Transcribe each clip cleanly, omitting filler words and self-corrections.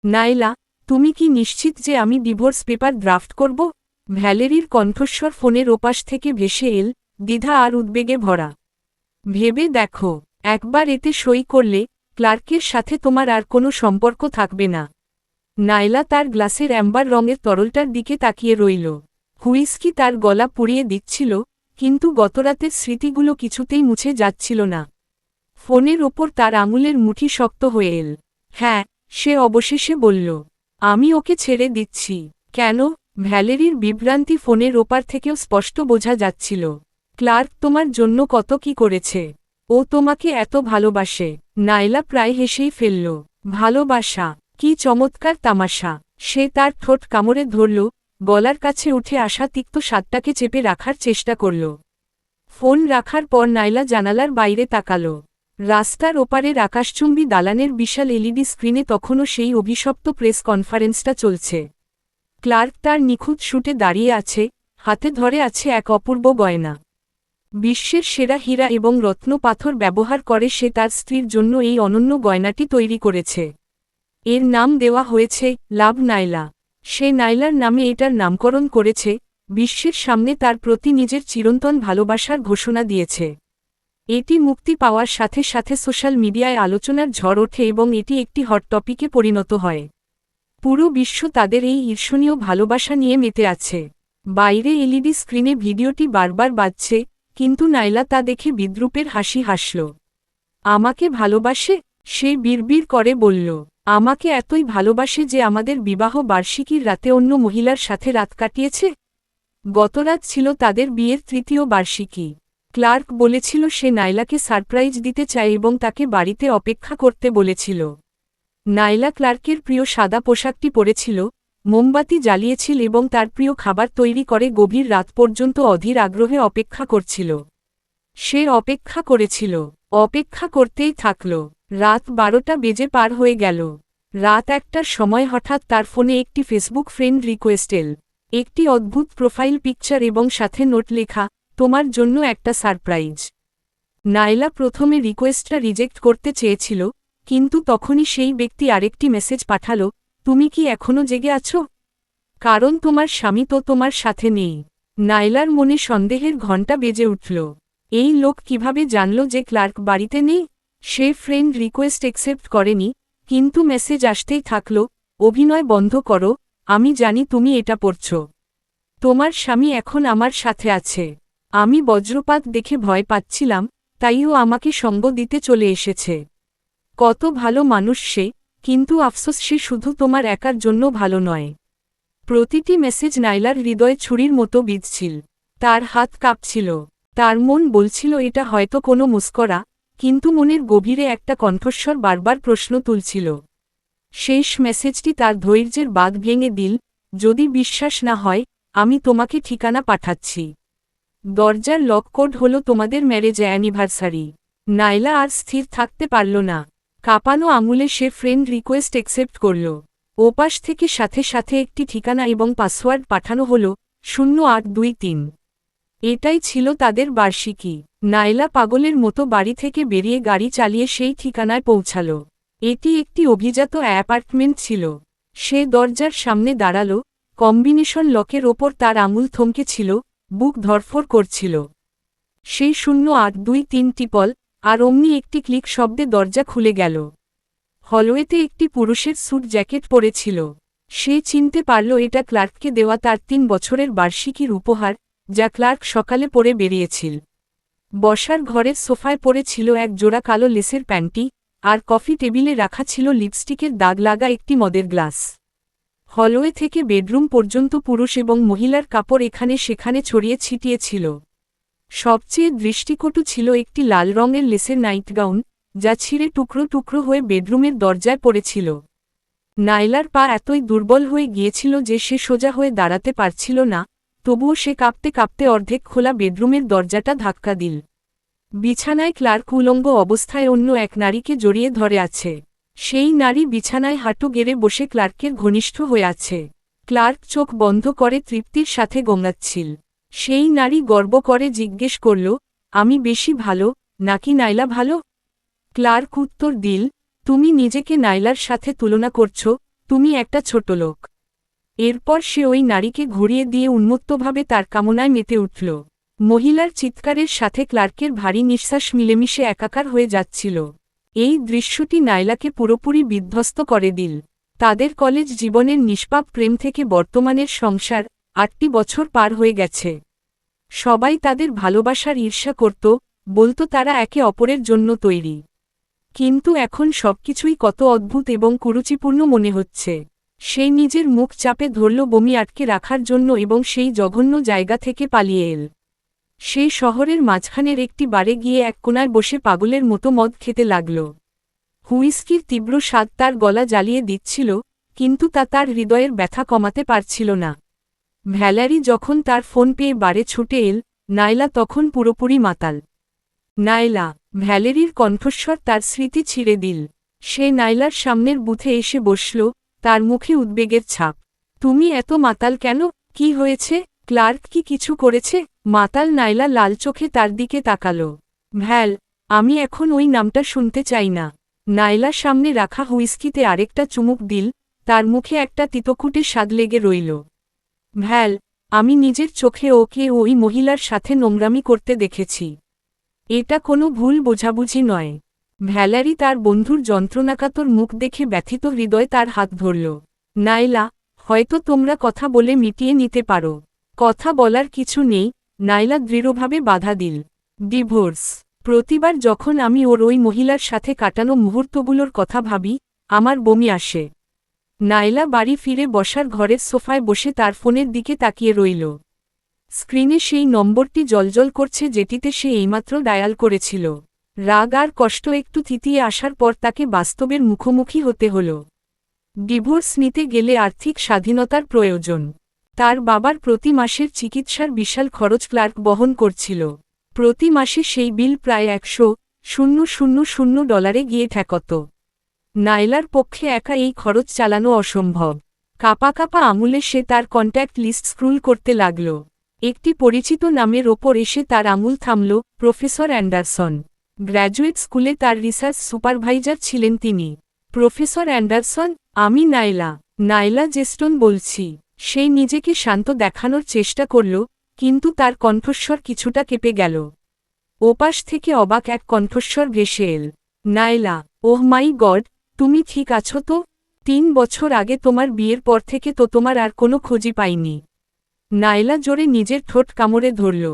নাইলা, তুমি কি নিশ্চিত যে আমি ডিভোর্স পেপার ড্রাফট করব? ভ্যালেরির কণ্ঠস্বর ফোনের ওপাশ থেকে ভেসে এল, দ্বিধা আর উদ্বেগে ভরা। ভেবে দেখো, একবার এতে সই করলে ক্লার্কের সাথে তোমার আর কোনো সম্পর্ক থাকবে না। নাইলা তার গ্লাসের অ্যাম্বার রঙের তরলটার দিকে তাকিয়ে রইল। হুইস্কি তার গলা পুড়িয়ে দিচ্ছিল, কিন্তু গতরাতের স্মৃতিগুলো কিছুতেই মুছে যাচ্ছিল না। ফোনের ওপর তার আঙুলের মুঠি শক্ত হয়ে এল। হ্যাঁ, সে অবশেষে বলল, আমি ওকে ছেড়ে দিচ্ছি। কেন? ভ্যালেরির বিভ্রান্তি ফোনের ওপার থেকেও স্পষ্ট বোঝা যাচ্ছিল। ক্লার্ক তোমার জন্য কত কি করেছে। ও তোমাকে এত ভালোবাসে। নাইলা প্রায় হেসেই ফেলল। ভালোবাসা? কি চমৎকার তামাশা! সে তার ঠোঁট কামড়ে ধরল, গলার কাছে উঠে আসা তিক্ত স্বাদটাকে চেপে রাখার চেষ্টা করল। ফোন রাখার পর নাইলা জানালার বাইরে তাকাল। রাস্তার ওপারের আকাশচুম্বী দালানের বিশাল এলইডি স্ক্রিনে তখনও সেই অভিশপ্ত প্রেস কনফারেন্সটা চলছে। ক্লার্ক তার নিখুঁত শুটে দাঁড়িয়ে আছে, হাতে ধরে আছে এক অপূর্ব গয়না। বিশ্বের সেরা হীরা এবং রত্ন পাথর ব্যবহার করে সে তার স্ত্রীর জন্য এই অনন্য গয়নাটি তৈরি করেছে। এর নাম দেওয়া হয়েছে লাভ নাইলা। সে নাইলার নামে এটার নামকরণ করেছে, বিশ্বের সামনে তার প্রতি নিজের চিরন্তন ভালোবাসার ঘোষণা দিয়েছে। এটি মুক্তি পাওয়ার সাথে সাথে সোশ্যাল মিডিয়ায় আলোচনার ঝড় ওঠে এবং এটি একটি হট টপিকে পরিণত হয়। পুরো বিশ্ব তাদের এই ঈর্ষণীয় ভালোবাসা নিয়ে মেতে আছে। বাইরে এলইডি স্ক্রিনে ভিডিওটি বারবার বাজছে, কিন্তু নাইলা তা দেখে বিদ্রূপের হাসি হাসল। আমাকে ভালোবাসে? সে বিড়বিড় করে বলল। আমাকে এতই ভালোবাসে যে আমাদের বিবাহ বার্ষিকীর রাতে অন্য মহিলার সাথে রাত কাটিয়েছে। গতরাত ছিল তাদের বিয়ের ৩য় বার্ষিকী। ক্লার্ক বলেছিল সে নাইলাকে সারপ্রাইজ দিতে চায় এবং তাকে বাড়িতে অপেক্ষা করতে বলেছিল। নাইলা ক্লার্কের প্রিয় সাদা পোশাকটি পরেছিল, মোমবাতি জ্বালিয়েছিল এবং তার প্রিয় খাবার তৈরি করে গভীর রাত পর্যন্ত অধীর আগ্রহে অপেক্ষা করছিল। সে অপেক্ষা করেছিল, অপেক্ষা করতেই থাকল। রাত ১২টা বেজে পার হয়ে গেল। রাত ১টার সময় হঠাৎ তার ফোনে একটি ফেসবুক ফ্রেন্ড রিকোয়েস্ট এল। একটি অদ্ভুত প্রোফাইল পিকচার এবং সাথে নোট লেখা, তোমার জন্য একটা সারপ্রাইজ। নাইলা প্রথমে রিকোয়েস্টটা রিজেক্ট করতে চেয়েছিল, কিন্তু তখনই সেই ব্যক্তি আরেকটি মেসেজ পাঠাল, তুমি কি এখনো জেগে আছো? কারণ তোমার স্বামী তো তোমার সাথে নেই। নাইলার মনে সন্দেহের ঘণ্টা বেজে উঠল। এই লোক কিভাবে জানল যে ক্লার্ক বাড়িতে নেই? সে ফ্রেন্ড রিকোয়েস্ট অ্যাকসেপ্ট করেনি, কিন্তু মেসেজ আসতেই থাকল, অভিনয় বন্ধ করো, আমি জানি তুমি এটা পড়ছ। তোমার স্বামী এখন আমার সাথে আছে। আমি বজ্রপাত দেখে ভয় পাচ্ছিলাম, তাই ও আমাকে সঙ্গ দিতে চলে এসেছে। কত ভালো মানুষ সে, কিন্তু আফসোস সে শুধু তোমার একার জন্য ভালো নয়। প্রতিটি মেসেজ নাইলার হৃদয়ে ছুরির মতো বিঁধছিল। তার হাত কাঁপছিল। তার মন বলছিল এটা হয়তো কোনো মুস্করা, কিন্তু মনের গভীরে একটা কণ্ঠস্বর বারবার প্রশ্ন তুলছিল। শেষ মেসেজটি তার ধৈর্যের বাঁধ ভেঙে দিল, যদি বিশ্বাস না হয়, আমি তোমাকে ঠিকানা পাঠাচ্ছি। দরজার লক কোড হলো তোমাদের ম্যারেজ অ্যানিভার্সারি। নাইলা আর স্থির থাকতে পারল না। কাঁপানো আঙুলে সে ফ্রেন্ড রিকোয়েস্ট অ্যাকসেপ্ট করল। ওপাশ থেকে সাথে সাথে একটি ঠিকানা এবং পাসওয়ার্ড পাঠানো হলো, 0823। এটাই ছিল তাদের বার্ষিকী। নাইলা পাগলের মতো বাড়ি থেকে বেরিয়ে গাড়ি চালিয়ে সেই ঠিকানায় পৌঁছাল। এটি একটি অভিজাত অ্যাপার্টমেন্ট ছিল। সে দরজার সামনে দাঁড়াল, কম্বিনেশন লকের ওপর তার আঙুল থমকে ছিল, বুক ধরফর করছিল। সেই 0823 টিপল, আর অমনি একটি ক্লিক শব্দে দরজা খুলে গেল। হলওয়েতে একটি পুরুষের স্যুট জ্যাকেট পরেছিল। সে চিনতে পারল এটা ক্লার্ককে দেওয়া তার ৩ বছরের বার্ষিকীর উপহার, যা ক্লার্ক সকালে পরে বেরিয়েছিল। বসার ঘরের সোফায় পড়েছিল এক জোড়া কালো লেসের প্যান্টি, আর কফি টেবিলে রাখা ছিল লিপস্টিকের দাগ লাগা একটি মদের গ্লাস। হলওয়ে থেকে বেডরুম পর্যন্ত পুরুষ এবং মহিলার কাপড় এখানে সেখানে ছড়িয়ে ছিটিয়ে ছিল। সবচেয়ে দৃষ্টিকটু ছিল একটি লাল রঙের লেসের নাইটগাউন, যা ছিঁড়ে টুকরো টুকরো হয়ে বেডরুমের দরজায় পড়েছিল। নাইলার পা এতই দুর্বল হয়ে গিয়েছিল যে সে সোজা হয়ে দাঁড়াতে পারছিল না, তবুও সে কাঁপতে কাঁপতে অর্ধেক খোলা বেডরুমের দরজাটা ধাক্কা দিল। বিছানায় ক্লার্ক উলঙ্গ অবস্থায় অন্য এক নারীকে জড়িয়ে ধরে আছে। সেই নারী বিছানায় হাঁটু গেড়ে বসে ক্লার্কের ঘনিষ্ঠ হয়ে আছে। ক্লার্ক চোখ বন্ধ করে তৃপ্তির সাথে গোঙাচ্ছিল। সেই নারী গর্ব করে জিজ্ঞেস করল, আমি বেশি ভালো, নাকি নাইলা ভালো? ক্লার্ক উত্তর দিল, তুমি নিজেকে নাইলার সাথে তুলনা করছো, তুমি একটা ছোট লোক। এরপর সে ওই নারীকে ঘুরিয়ে দিয়ে উন্মত্তভাবে তার কামনায় মেতে উঠল। মহিলার চিৎকারের সাথে ক্লার্কের ভারী নিঃশ্বাস মিলেমিশে একাকার হয়ে যাচ্ছিল। এই দৃশ্যটি নাইলাকে পুরোপুরি বিধ্বস্ত করে দিল। তাদের কলেজ জীবনের নিষ্পাপ প্রেম থেকে বর্তমানের সংসার 8টি বছর পার হয়ে গেছে। সবাই তাদের ভালোবাসার ঈর্ষা করত, বলতো তারা একে অপরের জন্য তৈরি। কিন্তু এখন সবকিছুই কত অদ্ভুত এবং কুরুচিপূর্ণ মনে হচ্ছে। সে নিজের মুখ চাপে ধরল বমি আটকে রাখার জন্য এবং সেই জঘন্য জায়গা থেকে পালিয়ে এল। সে শহরের মাঝখানের একটি বারে গিয়ে এক কোণায় বসে পাগলের মতো মদ খেতে লাগল। হুইস্কির তীব্র স্বাদ তার গলা জ্বালিয়ে দিচ্ছিল, কিন্তু তা তার হৃদয়ের ব্যথা কমাতে পারছিল না। ভ্যালেরি যখন তার ফোন পেয়ে বারে ছুটে এল, নাইলা তখন পুরোপুরি মাতাল। নাইলা, ভ্যালেরির কণ্ঠস্বর তার স্মৃতি ছিঁড়ে দিল। সে নাইলার সামনের বুথে এসে বসল, তার মুখে উদ্বেগের ছাপ। তুমি এত মাতাল কেন? কি হয়েছে? ক্লার্ক কি কিছু করেছে? মাতাল নাইলা লাল চোখে তার দিকে তাকাল। ভ্যাল, আমি এখন ওই নামটা শুনতে চাই না। নাইলা সামনে রাখা হুইস্কিতে আরেকটা চুমুক দিল, তার মুখে একটা তিতকুটে স্বাদ লেগে রইল। ভ্যাল, আমি নিজের চোখে ওকে ওই মহিলার সাথে নোংরামি করতে দেখেছি। এটা কোনো ভুল বোঝাবুঝি নয়। ভ্যালেরি তার বন্ধুর যন্ত্রণাকাতর মুখ দেখে ব্যথিত হৃদয়ে তার হাত ধরল। নাইলা, হয়তো তোমরা কথা বলে মিটিয়ে নিতে পারো। কথা বলার কিছু নেই, নাইলা দৃঢ়ভাবে বাধা দিল। ডিভোর্স। প্রতিবার যখন আমি ওই মহিলার সাথে কাটানো মুহূর্তগুলোর কথা ভাবি, আমার বমি আসে। নাইলা বাড়ি ফিরে বসার ঘরের সোফায় বসে তার ফোনের দিকে তাকিয়ে রইল। স্ক্রিনে সেই নম্বরটি জ্বলজ্বল করছে যেটিতে সে এইমাত্র ডায়াল করেছিল। রাগ আর কষ্ট একটু থিতিয়ে আসার পর তাকে বাস্তবের মুখোমুখি হতে হল। ডিভোর্স নিতে গেলে আর্থিক স্বাধীনতার প্রয়োজন। তার বাবার প্রতি মাসের চিকিৎসার বিশাল খরচ ক্লার্ক বহন করছিল। প্রতি মাসে সেই বিল প্রায় $1,000 গিয়ে ঠেকত। নাইলার পক্ষে একা এই খরচ চালানো অসম্ভব। কাপা কাপা আঙুলে সে তার কন্ট্যাক্ট লিস্ট স্ক্রুল করতে লাগল। একটি পরিচিত নামের ওপর এসে তার আঙুল থামল, প্রফেসর অ্যান্ডারসন। গ্র্যাজুয়েট স্কুলে তার রিসার্চ সুপারভাইজার ছিলেন তিনি। প্রফেসর অ্যান্ডারসন, আমি নাইলা। নাইলা জেস্টন বলছি। সে নিজেকে শান্ত দেখানোর চেষ্টা করল, কিন্তু তার কণ্ঠস্বর কিছুটা কেঁপে গেল। ওপাশ থেকে অবাক এক কণ্ঠস্বর ভেসে এল। নাইলা, ওহ মাই গড, তুমি ঠিক আছো তো? 3 বছর আগে তোমার বিয়ের পর থেকে তো তোমার আর কোনো খোঁজই পাইনি। নাইলা জোরে নিজের ঠোঁট কামড়ে ধরল।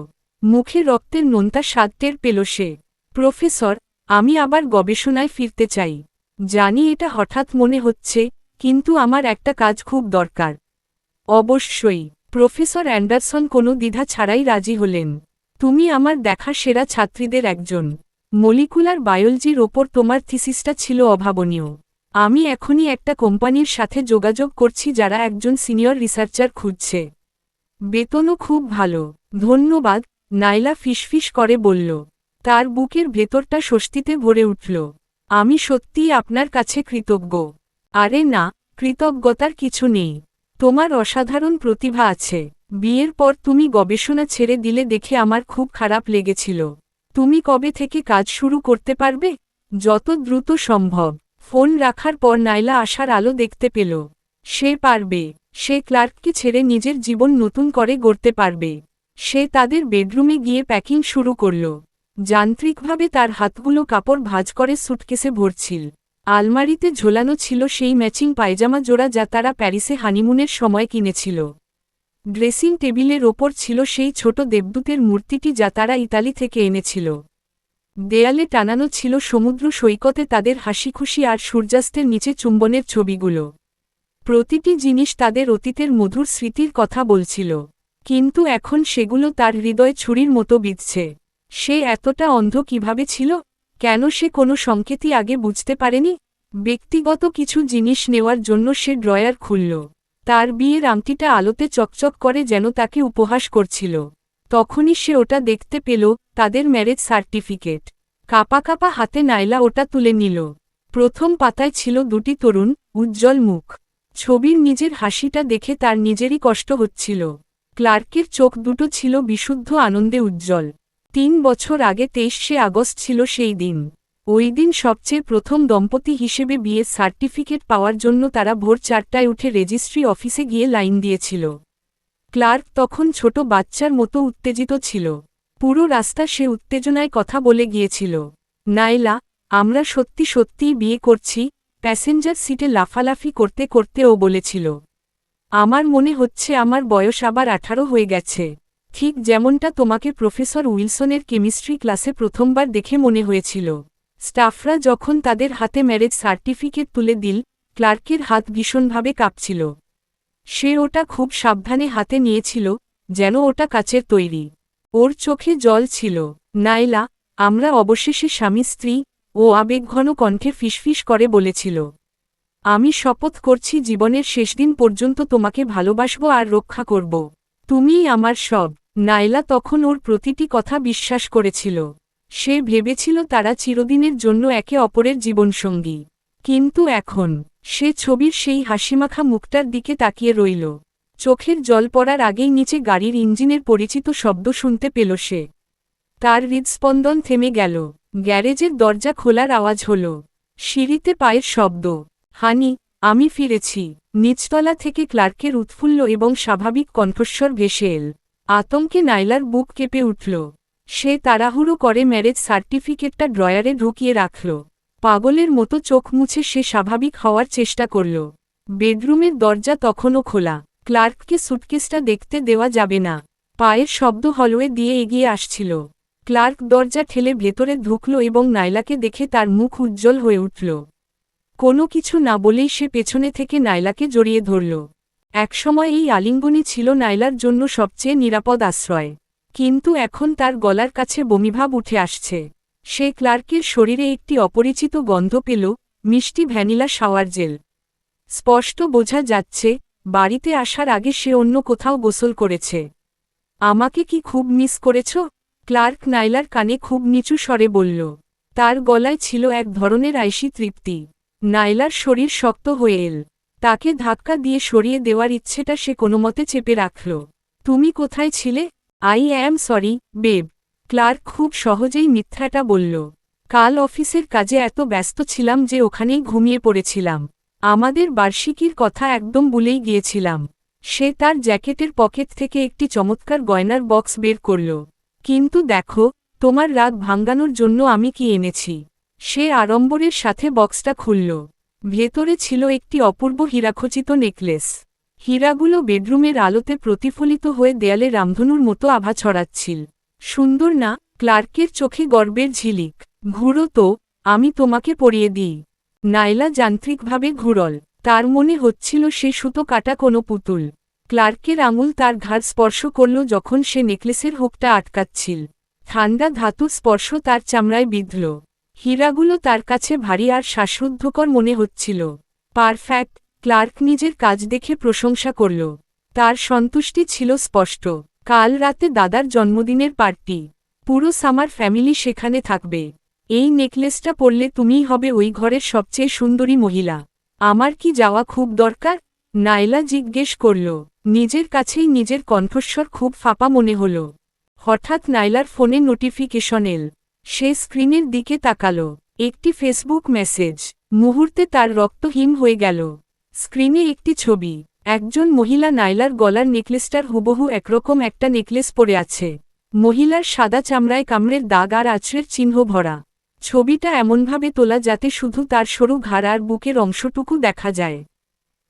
মুখে রক্তের নোনতা স্বাদ টের পেল সে। প্রফেসর, আমি আবার গবেষণায় ফিরতে চাই। জানি এটা হঠাৎ মনে হচ্ছে, কিন্তু আমার একটা কাজ খুব দরকার। অবশ্যই। প্রফেসর অ্যান্ডারসন কোনো দ্বিধা ছাড়াই রাজি হলেন। তুমি আমার দেখা সেরা ছাত্রীদের একজন। মলিকুলার বায়োলজির ওপর তোমার থিসিসটা ছিল অভাবনীয়। আমি এখনই একটা কোম্পানির সাথে যোগাযোগ করছি যারা একজন সিনিয়র রিসার্চার খুঁজছে। বেতনও খুব ভালো। ধন্যবাদ, নাইলা ফিসফিস করে বলল। তার বুকের ভেতরটা স্বস্তিতে ভরে উঠল। আমি সত্যিই আপনার কাছে কৃতজ্ঞ। আরে না, কৃতজ্ঞতার কিছু নেই। তোমার অসাধারণ প্রতিভা আছে। বিয়ের পর তুমি গবেষণা ছেড়ে দিলে দেখে আমার খুব খারাপ লেগেছিল। তুমি কবে থেকে কাজ শুরু করতে পারবে? যত দ্রুত সম্ভব। ফোন রাখার পর নাইলা আশার আলো দেখতে পেল। সে পারবে। সে ক্লার্ককে ছেড়ে নিজের জীবন নতুন করে গড়তে পারবে। সে তাদের বেডরুমে গিয়ে প্যাকিং শুরু করল। যান্ত্রিকভাবে তার হাতগুলো কাপড় ভাঁজ করে সুটকেসে ভরছিল। আলমারিতে ঝোলানো ছিল সেই ম্যাচিং পায়জামা জোড়া যা তারা প্যারিসে হানিমুনের সময় কিনেছিল। ড্রেসিং টেবিলের ওপর ছিল সেই ছোট দেবদূতের মূর্তিটি যা তারা ইতালি থেকে এনেছিল। দেয়ালে টানানো ছিল সমুদ্র সৈকতে তাদের হাসিখুশি আর সূর্যাস্তের নিচে চুম্বনের ছবিগুলো। প্রতিটি জিনিস তাদের অতীতের মধুর স্মৃতির কথা বলছিল। কিন্তু এখন সেগুলো তার হৃদয়ে ছুরির মতো বিঁধছে। সে এতটা অন্ধ কিভাবে ছিল? কেন সে কোনো সংকেতই আগে বুঝতে পারেনি? ব্যক্তিগত কিছু জিনিস নেওয়ার জন্য সে ড্রয়ার খুলল। তার বিয়ের আংটিটা আলোতে চকচক করে যেন তাকে উপহাস করছিল। তখনই সে ওটা দেখতে পেল, তাদের ম্যারেজ সার্টিফিকেট। কাপা কাপা হাতে নাইলা ওটা তুলে নিল। প্রথম পাতায় ছিল দুটি তরুণ, উজ্জ্বল মুখ। ছবির নিজের হাসিটা দেখে তার নিজেরই কষ্ট হচ্ছিল। ক্লার্কের চোখ দুটো ছিল বিশুদ্ধ আনন্দে উজ্জ্বল। 3 বছর আগে 23শে আগস্ট ছিল সেই দিন। ওই দিন সবচেয়ে প্রথম দম্পতি হিসেবে বিয়ের সার্টিফিকেট পাওয়ার জন্য তারা ভোর 4টায় উঠে রেজিস্ট্রি অফিসে গিয়ে লাইন দিয়েছিল। ক্লার্ক তখন ছোট বাচ্চার মতো উত্তেজিত ছিল। পুরো রাস্তা সে উত্তেজনায় কথা বলে গিয়েছিল। নাইলা, আমরা সত্যি সত্যিই বিয়ে করছি, প্যাসেঞ্জার সিটে লাফালাফি করতে করতে ও বলেছিল। আমার মনে হচ্ছে আমার বয়স আবার 18 হয়ে গেছে, ঠিক যেমনটা তোমাকে প্রফেসর উইলসনের কেমিস্ট্রি ক্লাসে প্রথমবার দেখে মনে হয়েছিল। স্টাফরা যখন তাদের হাতে ম্যারেজ সার্টিফিকেট তুলে দিল, ক্লার্কের হাত ভীষণভাবে কাঁপছিল। সে ওটা খুব সাবধানে হাতে নিয়েছিল, যেন ওটা কাচের তৈরি। ওর চোখে জল ছিল। নাইলা, আমরা অবশেষে স্বামী স্ত্রী, ও আবেগঘন কণ্ঠে ফিসফিস করে বলেছিল। আমি শপথ করছি জীবনের শেষ দিন পর্যন্ত তোমাকে ভালোবাসব আর রক্ষা করব। তুমিই আমার সব। নাইলা তখন ওর প্রতিটি কথা বিশ্বাস করেছিল। সে ভেবেছিল তারা চিরদিনের জন্য একে অপরের জীবনসঙ্গী। কিন্তু এখন সে ছবির সেই হাসিমাখা মুখটার দিকে তাকিয়ে রইল। চোখের জল পড়ার আগেই নিচে গাড়ির ইঞ্জিনের পরিচিত শব্দ শুনতে পেল সে। তার হৃদস্পন্দন থেমে গেল। গ্যারেজের দরজা খোলার আওয়াজ হল। সিঁড়িতে পায়ের শব্দ। হানি, আমি ফিরেছি। নিচতলা থেকে ক্লার্কের উৎফুল্ল এবং স্বাভাবিক কণ্ঠস্বর ভেসে এল। আতঙ্কে নাইলার বুক কেঁপে উঠল। সে তাড়াহুড়ো করে ম্যারেজ সার্টিফিকেটটা ড্রয়ারে ঢুকিয়ে রাখল। পাগলের মতো চোখ মুছে সে স্বাভাবিক হওয়ার চেষ্টা করল। বেডরুমের দরজা তখনও খোলা। ক্লার্ককে সুটকেসটা দেখতে দেওয়া যাবে না। পায়ের শব্দ হলওয়ে দিয়ে এগিয়ে আসছিল। ক্লার্ক দরজা ঠেলে ভেতরে ঢুকল এবং নাইলাকে দেখে তার মুখ উজ্জ্বল হয়ে উঠল। কোনো কিছু না বলেই সে পেছনে থেকে নাইলাকে জড়িয়ে ধরল। একসময় এই আলিঙ্গনই ছিল নাইলার জন্য সবচেয়ে নিরাপদ আশ্রয়। কিন্তু এখন তার গলার কাছে বমিভাব উঠে আসছে। সে ক্লার্কের শরীরে একটি অপরিচিত গন্ধ পেল, মিষ্টি ভ্যানিলা শাওয়ার জেল। স্পষ্ট বোঝা যাচ্ছে, বাড়িতে আসার আগে সে অন্য কোথাও গোসল করেছে। আমাকে কি খুব মিস করেছ? ক্লার্ক নাইলার কানে খুব নিচু স্বরে বলল। তার গলায় ছিল এক ধরনের আইসি তৃপ্তি। নাইলার শরীর শক্ত হয়ে এল। তাকে ধাক্কা দিয়ে সরিয়ে দেওয়ার ইচ্ছেটা সে কোনোমতে চেপে রাখল। তুমি কোথায় ছিলে? I am sorry, babe. Clerk খুব সহজেই মিথ্যাটা বলল। কাল অফিসের কাজে এত ব্যস্ত ছিলাম যে ওখানেই ঘুমিয়ে পড়েছিলাম। আমাদের বার্ষিকীর কথা একদম ভুলেই গিয়েছিলাম। সে তার জ্যাকেটের পকেট থেকে একটি চমৎকার গয়নার বক্স বের করল। কিন্তু দেখো, তোমার রাগ ভাঙানোর জন্য আমি কি এনেছি। সে আড়ম্বরের সাথে বক্সটা খুলল। ভেতরে ছিল একটি অপূর্ব হীরাখচিত নেকলেস। হীরাগুলো বেডরুমের আলোতে প্রতিফলিত হয়ে দেয়ালে রামধনুর মতো আভা ছড়াচ্ছিল। সুন্দর না? ক্লার্কের চোখে গর্বের ঝিলিক। ঘুরো তো, আমি তোমাকে পরিয়ে দিই। নাইলা যান্ত্রিকভাবে ঘুরল। তার মনে হচ্ছিল সে সুতো কাটা কোনো পুতুল। ক্লার্কের আঙুল তার ঘাড় স্পর্শ করল যখন সে নেকলেসের হুকটা আটকাচ্ছিল। ঠান্ডা ধাতুর স্পর্শ তার চামড়ায় বিঁধল। হীরাগুলো তার কাছে ভারী আর শ্বাসরুদ্ধকর মনে হচ্ছিল। পারফেক্ট। ক্লার্ক নিজের কাজ দেখে প্রশংসা করল। তার সন্তুষ্টি ছিল স্পষ্ট। কাল রাতে দাদার জন্মদিনের পার্টি। পুরো সামার ফ্যামিলি সেখানে থাকবে। এই নেকলেসটা পরলে তুমিই হবে ওই ঘরের সবচেয়ে সুন্দরী মহিলা। আমার কি যাওয়া খুব দরকার? নাইলা জিজ্ঞেস করল। নিজের কাছেই নিজের কণ্ঠস্বর খুব ফাঁপা মনে হল। হঠাৎ নাইলার ফোনে নোটিফিকেশন এল। সে স্ক্রিনের দিকে তাকালো। একটি ফেসবুক মেসেজ। মুহূর্তে তার রক্ত হিম হয়ে গেল। স্ক্রিনে একটি ছবি। একজন মহিলা নাইলার গলার নেকলেসটার হুবহু একরকম একটা নেকলেস পরে আছে। মহিলার সাদা চামড়ায় কামড়ের দাগ আর আছড়ের চিহ্ন ভরা। ছবিটা এমনভাবে তোলা যাতে শুধু তার সরু ঘাড় আর বুকের অংশটুকু দেখা যায়।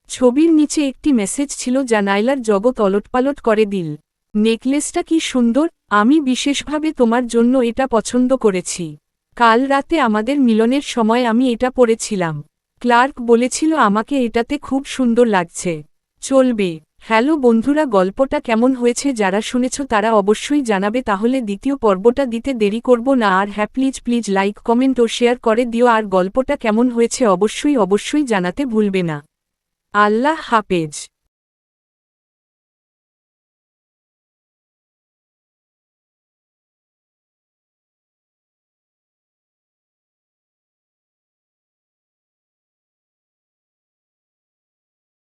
ছবির নিচে একটি মেসেজ ছিল যা নাইলার জগৎ ওলটপালট করে দিল। নেকলেসটা কি সুন্দর! আমি বিশেষভাবে তোমার জন্য এটা পছন্দ করেছি। কাল রাতে আমাদের মিলনের সময় আমি এটা পরেছিলাম। ক্লার্ক বলেছিল আমাকে এটাতে খুব সুন্দর লাগছে। চলবে। হ্যালো বন্ধুরা, গল্পটা কেমন হয়েছে যারা শুনেছ তারা অবশ্যই জানাবে। তাহলে দ্বিতীয় পর্বটা দিতে দেরি করব না। আর হ্যাঁ, প্লিজ লাইক কমেন্ট ও শেয়ার করে দিও। আর গল্পটা কেমন হয়েছে অবশ্যই জানাতে ভুলবে না। আল্লাহ হাফেজ।